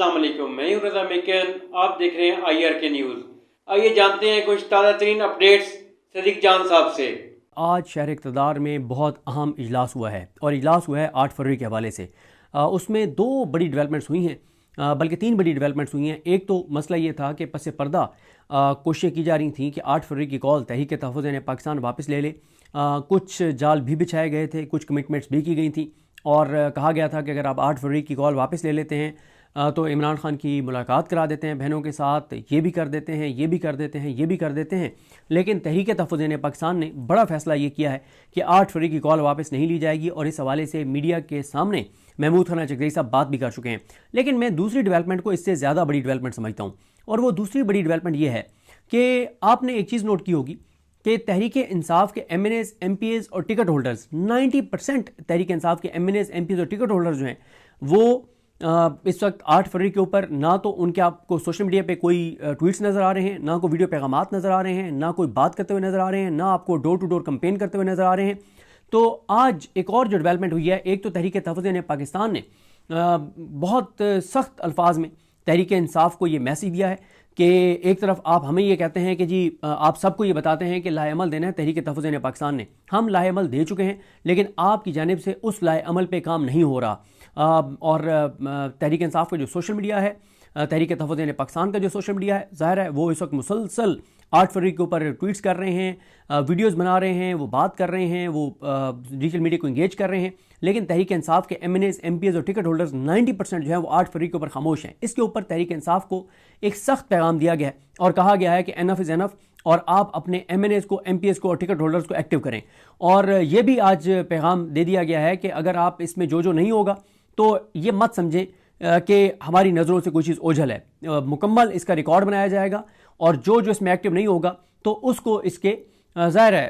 अस्सलाम वालेकुम, मैं हूं रज़ा मेकन। आप देख रहे हैं IRK न्यूज़। आइए जानते हैं कुछ ताज़ा तरीन अपडेट्स सदीक जान साहब से। आज शहर इक़्तिदार में बहुत अहम इजलास हुआ है और इजलास हुआ है 8 फरवरी के हवाले से। उसमें दो बड़ी डेवलपमेंट्स हुई हैं, बल्कि तीन बड़ी डेवलपमेंट्स हुई हैं। एक तो मसला ये था कि पस पर्दा कोशिशें की जा रही थी कि 8 फरवरी की कॉल तहरीक तहफ़्फ़ुज़ ने पाकिस्तान वापस ले ले। कुछ जाल भी बिछाए गए थे, कुछ कमिटमेंट्स भी की गई थी और कहा गया था कि अगर आप 8 फरवरी की कॉल वापस ले लेते हैं तो इमरान खान की मुलाकात करा देते हैं बहनों के साथ, ये भी कर देते हैं, ये भी कर देते हैं, ये भी कर देते हैं। लेकिन तहरीक तहफ़्फ़ुज़ ने पाकिस्तान ने बड़ा फ़ैसला ये किया है कि 8 फरवरी की कॉल वापस नहीं ली जाएगी और इस हवाले से मीडिया के सामने महमूद खाना चकधरी साहब बात भी कर चुके हैं। लेकिन मैं दूसरी डेवलपमेंट को इससे ज़्यादा बड़ी डेवलपमेंट समझता हूँ और वो दूसरी बड़ी डेवलपमेंट ये है कि आपने एक चीज़ नोट की होगी कि तहरीक इंसाफ के MNAs, MPAs और टिकट होल्डर्स 90% तहरीक इंसाफ के MNAs, MPAs और टिकट होल्डर्स जो हैं वो इस वक्त 8 फरवरी के ऊपर ना तो उनके आपको सोशल मीडिया पे कोई ट्वीट्स नज़र आ रहे हैं, ना कोई वीडियो पैगामात नज़र आ रहे हैं, ना कोई बात करते हुए नज़र आ रहे हैं, ना आपको डोर टू डोर कंपेन करते हुए नज़र आ रहे हैं। तो आज एक और जो डेवलपमेंट हुई है, एक तो तहरीक तहफ़्फ़ुज़ ने पाकिस्तान ने बहुत सख्त अल्फाज में तहरीक इंसाफ को ये मैसेज दिया है कि एक तरफ आप हमें ये कहते हैं कि जी आप सबको ये बताते हैं कि लाएअमल देना है तहरीक तहफ़्फ़ुज़ ने पाकिस्तान ने, हम लाएअमल दे चुके हैं लेकिन आपकी जानिब से उस लाएअमल पे काम नहीं हो रहा। और तहरीक इंसाफ का जो सोशल मीडिया है, तहरीक तहफ़्फ़ुज़ ने पाकिस्तान का जो सोशल मीडिया है, ज़ाहिर है वो इस वक्त मुसलसल 8 फरवरी के ऊपर ट्वीट्स कर रहे हैं, वीडियोस बना रहे हैं, वो बात कर रहे हैं, वो डिजिटल मीडिया को इंगेज कर रहे हैं। लेकिन तहरीक इंसाफ के MNAs, MPAs और टिकट होल्डर्स 90% जो है वो 8 फरवरी के ऊपर खामोश हैं। इसके ऊपर तहरीक इंसाफ को एक सख्त पैगाम दिया गया है और कहा गया है कि एनफ इज़ एनफ और आप अपने MNAs को, MPAs को और टिकट होल्डर्स को एक्टिव करें। और ये भी आज पैगाम दे दिया गया है कि अगर आप इसमें जो नहीं होगा तो ये मत समझें कि हमारी नज़रों से कोई चीज़ ओझल है। मुकम्मल इसका रिकॉर्ड बनाया जाएगा और जो इसमें एक्टिव नहीं होगा तो उसको इसके ज़ाहिर है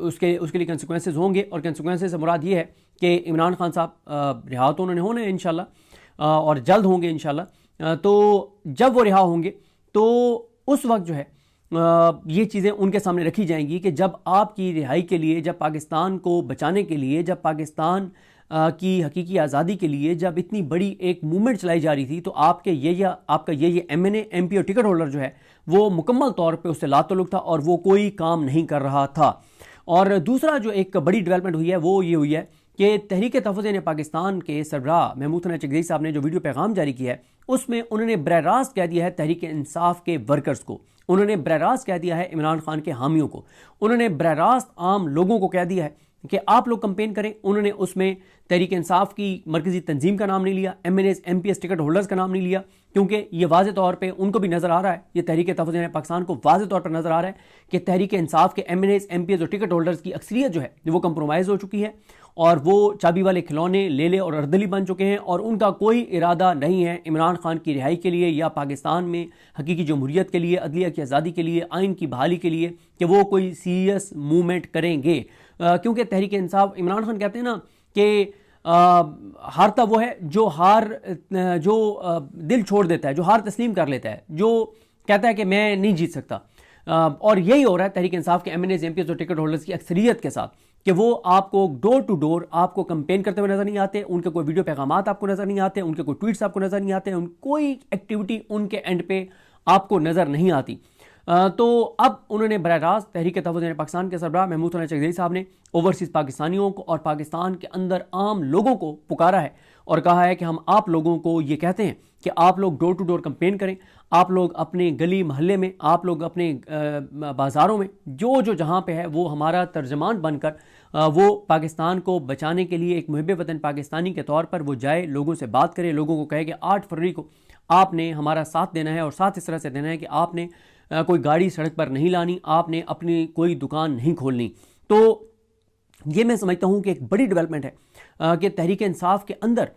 उसके लिए कंसिक्वेंसेस होंगे। और कंसिक्वेंसेस से मुराद ये है कि इमरान खान साहब रिहा तो उन्होंने होने हैं इंशाल्लाह और जल्द होंगे इंशाल्लाह। तो जब वो रिहा होंगे तो उस वक्त जो है ये चीज़ें उनके सामने रखी जाएंगी कि जब आपकी रिहाई के लिए, जब पाकिस्तान को बचाने के लिए, जब पाकिस्तान की हकीकी आज़ादी के लिए जब इतनी बड़ी एक मूवमेंट चलाई जा रही थी तो आपका ये MNA, MP और टिकट होल्डर जो है वो मुकम्मल तौर पे उससे लातल्लुक़ था और वो कोई काम नहीं कर रहा था। और दूसरा जो एक बड़ी डेवलपमेंट हुई है वो ये हुई है कि तहरीक तहफ़्फ़ुज़ ने पाकिस्तान के सरबराह महमूद खाना चकधरी साहब ने जो वीडियो पैगाम जारी किया है उसमें उन्होंने बरह रास्त कह दिया है तहरीक इंसाफ के वर्कर्स को, उन्होंने बरह रास्त कह दिया है इमरान खान के हामियों को, उन्होंने बरह रास्त आम लोगों को कह दिया है कि आप लोग कंपेन करें। उन्होंने उसमें तहरीक इंसाफ की मरकज़ी तंजीम का नाम नहीं लिया, MNAs, MPAs, टिकट होल्डर्स का नाम नहीं लिया, क्योंकि ये वाज़े तौर पे उनको भी नज़र आ रहा है, ये तहरीक तहफ़्फ़ुज़ ने पाकिस्तान को वाज़े तौर पर नज़र आ रहा है कि तहरीक इंसाफ के MNAs, MPAs और टिकट होल्डर्स की अक्सरियत जो है वो कंप्रोमाइज़ हो चुकी है और वो चाबी वाले खिलौने लेले और अर्दली बन चुके हैं और उनका कोई इरादा नहीं है इमरान खान की रिहाई के लिए या पाकिस्तान में हकीकी जमहूरियत के लिए, अदलिया की आज़ादी के लिए, आइन की बहाली के लिए कि वो कोई सीरियस मूवमेंट करेंगे। क्योंकि तहरीक इंसाफ, इमरान खान कहते हैं ना कि हारता वो है जो दिल छोड़ देता है, जो हार तस्लीम कर लेता है, जो कहता है कि मैं नहीं जीत सकता। और यही हो रहा है तहरीक इंसाफ के MNAs, MPAs और टिकट होल्डर्स की अक्सरियत के साथ कि वो आपको डोर टू डोर आपको कंपेन करते हुए नजर नहीं आते, उनके कोई वीडियो पैगामात आपको नजर नहीं आते, उनके कोई ट्वीट्स आपको नजर नहीं आते, कोई एक्टिविटी उनके एंड पे आपको नजर नहीं आती। तो अब उन्होंने बरह रास्त तहरीक तहफ़्फ़ुज़ ने पाकिस्तान के सरबराह महमूद खाना चकधरी साहब ने ओवरसीज़ पाकिस्तानियों को और पाकिस्तान के अंदर आम लोगों को पुकारा है और कहा है कि हम आप लोगों को ये कहते हैं कि आप लोग डोर टू डोर कंपेन करें, आप लोग अपने गली महल्ले में, आप लोग अपने बाज़ारों में जो जहाँ पे है वो हमारा तर्जमान बनकर वो पाकिस्तान को बचाने के लिए एक मुहिब वतन पाकिस्तानी के तौर पर वो जाए, लोगों से बात करे, लोगों को कहे कि 8 फरवरी को आपने हमारा साथ देना है और साथ इस तरह से देना है कि आपने कोई गाड़ी सड़क पर नहीं लानी, आपने अपनी कोई दुकान नहीं खोलनी। तो ये मैं समझता हूँ कि एक बड़ी डेवलपमेंट है कि तहरीक इंसाफ के अंदर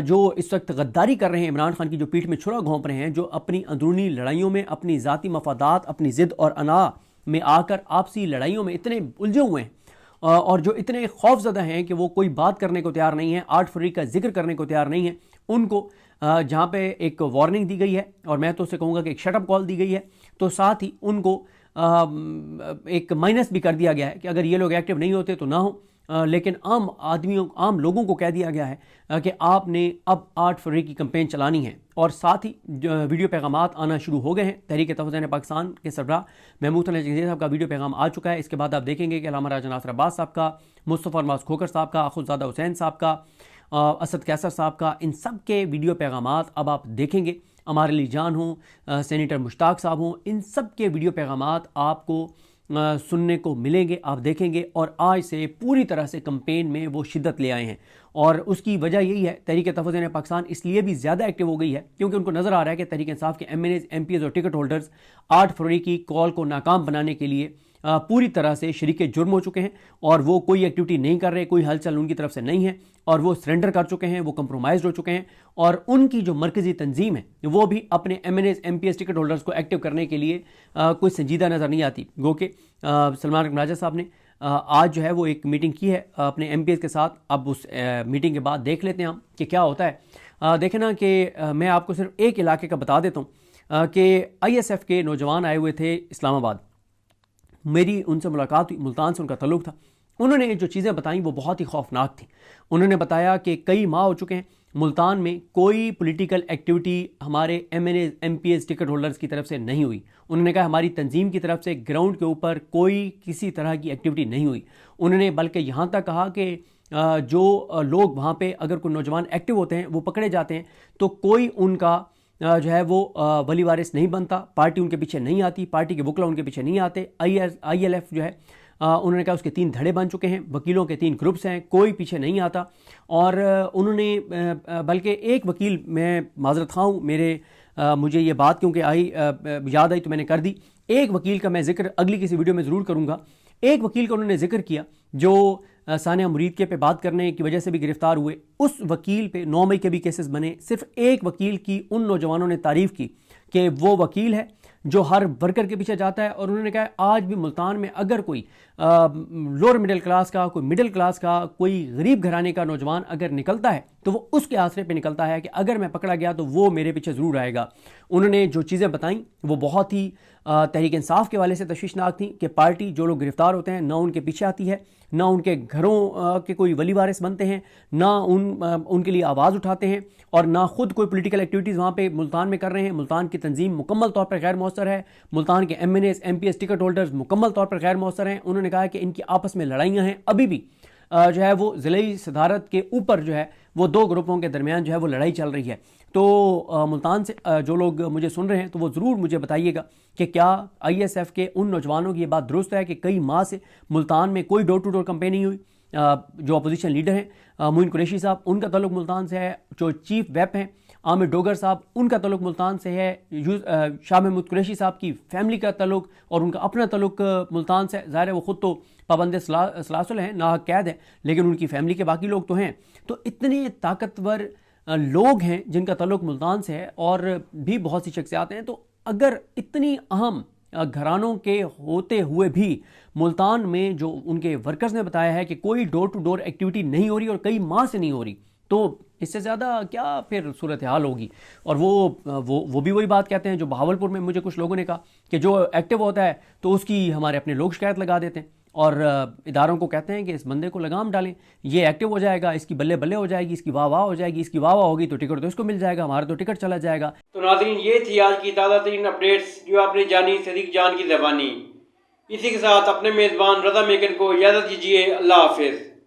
जो इस वक्त गद्दारी कर रहे हैं, इमरान खान की जो पीठ में छुरा घोंप रहे हैं, जो अपनी अंदरूनी लड़ाइयों में, अपनी ज़ाती मफादात, अपनी ज़िद और अना में आकर आपसी लड़ाइयों में इतने उलझे हुए हैं और जो इतने खौफज़दा हैं कि वो कोई बात करने को तैयार नहीं है, 8 फरवरी का जिक्र करने को तैयार नहीं है, उनको जहाँ पे एक वार्निंग दी गई है और मैं तो उससे कहूँगा कि एक शटअप कॉल दी गई है, तो साथ ही उनको एक माइनस भी कर दिया गया है कि अगर ये लोग एक्टिव नहीं होते तो ना हो। लेकिन आम लोगों को कह दिया गया है कि आपने अब 8 फरवरी की कैंपेन चलानी है। और साथ ही वीडियो पैगामात आना शुरू हो गए हैं। तहरीक तहफ़्फ़ुज़ पाकिस्तान के सरबराह महमूद हसन जंगज़ेद साहब का वीडियो पैगाम आ चुका है। इसके बाद आप देखेंगे कि अल्लामा राजा नासिर अब्बास साहब का, मुस्तफ़ा नवाज़ खोखर साहब का, अख़ुज़ादा हुसैन साहब का, असद कैसर साहब का, इन सब के वीडियो पैगामात अब आप देखेंगे। अमार अली जान हों, सेनेटर मुश्ताक साहब हों, इन सब के वीडियो पैगामात आपको सुनने को मिलेंगे, आप देखेंगे। और आज से पूरी तरह से कैंपेन में वो शिद्दत ले आए हैं और उसकी वजह यही है, तहरीक तहफ़्फ़ुज़ पाकिस्तान इसलिए भी ज़्यादा एक्टिव हो गई है क्योंकि उनको नज़र आ रहा है कि तहरीक इंसाफ के MNAs, MPs और टिकट होल्डर्स 8 फरवरी की कॉल को नाकाम बनाने के लिए पूरी तरह से शरीके जुर्म हो चुके हैं और वो कोई एक्टिविटी नहीं कर रहे, कोई हलचल उनकी तरफ से नहीं है और वो सरेंडर कर चुके हैं, वो कंप्रोमाइज़ हो चुके हैं। और उनकी जो मरकज़ी तंजीम है वो भी अपने MNAs, MPs, टिकट होल्डर्स को एक्टिव करने के लिए कोई संजीदा नज़र नहीं आती। गो कि सलमान राजा साहब ने आज जो है वो एक मीटिंग की है अपने MPs के साथ। अब उस मीटिंग के बाद देख लेते हैं हम कि क्या होता है। देखें ना कि मैं आपको सिर्फ एक इलाके का बता देता हूँ कि ISF के नौजवान आए हुए थे इस्लामाबाद। मेरी उनसे मुलाकात हुई, मुल्तान से उनका तल्लुक़ था। उन्होंने जो चीज़ें बताई वो बहुत ही खौफनाक थी। उन्होंने बताया कि कई माह हो चुके हैं मुल्तान में कोई पॉलिटिकल एक्टिविटी हमारे MNAs, MPs, टिकट होल्डर्स की तरफ से नहीं हुई। उन्होंने कहा हमारी तंजीम की तरफ से ग्राउंड के ऊपर कोई किसी तरह की एक्टिविटी नहीं हुई। उन्होंने बल्कि यहाँ तक कहा कि जो लोग वहाँ पे अगर कोई नौजवान एक्टिव होते हैं वो पकड़े जाते हैं तो कोई उनका जो है वो वली वारिस नहीं बनता, पार्टी उनके पीछे नहीं आती, पार्टी के वकला उनके पीछे नहीं आते। ILF जो है उन्होंने कहा उसके 3 धड़े बन चुके हैं, वकीलों के 3 ग्रुप्स हैं, कोई पीछे नहीं आता। और उन्होंने बल्कि एक वकील, मैं माजरत खा हूँ, मुझे ये बात क्योंकि याद आई तो मैंने कर दी। एक वकील का मैं जिक्र अगली किसी वीडियो में ज़रूर करूँगा। एक वकील का उन्होंने जिक्र किया जो सानिया मुरीद के पे बात करने की वजह से भी गिरफ्तार हुए। उस वकील पे 9 मई के भी केसेस बने। सिर्फ एक वकील की उन नौजवानों ने तारीफ़ की कि वो वकील है जो हर वर्कर के पीछे जाता है। और उन्होंने कहा आज भी मुल्तान में अगर कोई लोअर मिडिल क्लास का, कोई मिडिल क्लास का, कोई गरीब घराने का नौजवान अगर निकलता है तो वो उसके आसरे पे निकलता है कि अगर मैं पकड़ा गया तो वो मेरे पीछे ज़रूर आएगा। उन्होंने जो चीज़ें बताई वो बहुत ही तहरीक इंसाफ के वाले से तशवीशनाक थी कि पार्टी जो लोग गिरफ्तार होते हैं ना उनके पीछे आती है, ना उनके घरों के कोई वली वारिस बनते हैं, ना उनके लिए आवाज़ उठाते हैं और ना खुद कोई पॉलिटिकल एक्टिविटीज़ वहाँ पे मुल्तान में कर रहे हैं। मुल्तान की तंजीम मुकम्मल तौर पर गैर मौसर है। मुल्तान के MNAs, MPs, टिकट होल्डर्स मुकम्मल तौर पर गैर मौसर हैं। उन्होंने कहा कि इनकी आपस में लड़ाइयाँ हैं, अभी भी जो है वो ज़िले सदारत के ऊपर जो है वो 2 ग्रुपों के दरमियान जो है वो लड़ाई चल रही है। तो मुल्तान से जो लोग मुझे सुन रहे हैं तो वो ज़रूर मुझे बताइएगा कि क्या ISF के उन नौजवानों की ये बात दुरुस्त है कि कई माह से मुल्तान में कोई डोर टू डोर कैंपेन नहीं हुई। जो अपोजिशन लीडर हैं मोइन कुरैशी साहब, उनका ताल्लुक मुल्तान से है। जो चीफ वेप हैं आमिर डोगर साहब, उनका ताल्लुक मुल्तान से है। शाह महमूद कुरैशी साहब की फैमिली का ताल्लुक और उनका अपना ताल्लुक मुल्तान से। ज़ाहिर है वो ख़ुद तो पाबंद सलासल हैं, नाहक कैद है, लेकिन उनकी फैमिली के बाकी लोग तो हैं। तो इतने ताकतवर लोग हैं जिनका ताल्लुक मुल्तान से है और भी बहुत सी शख्सियात हैं। तो अगर इतनी अहम घरानों के होते हुए भी मुल्तान में जो उनके वर्कर्स ने बताया है कि कोई डोर टू डोर एक्टिविटी नहीं हो रही और कई माह से नहीं हो रही, तो इससे ज़्यादा क्या फिर सूरत हाल होगी। और वो भी वही बात कहते हैं जो बहावलपुर में मुझे कुछ लोगों ने कहा कि जो एक्टिव होता है तो उसकी हमारे अपने लोग शिकायत लगा देते हैं और इदारों को कहते हैं कि इस बंदे को लगाम डालें, ये एक्टिव हो जाएगा, इसकी बल्ले बल्ले हो जाएगी, इसकी वाह वाह हो जाएगी, इसकी वाह वाह होगी तो टिकट तो इसको मिल जाएगा, हमारा तो टिकट चला जाएगा। तो नाज़रीन, ये थी आज की ताज़ा तरीन अपडेट्स जो आपने जानी सदीक जान की ज़बानी। इसी के साथ अपने मेज़बान रज़ा मेकन को इजाज़त दीजिए। अल्लाह हाफिज़।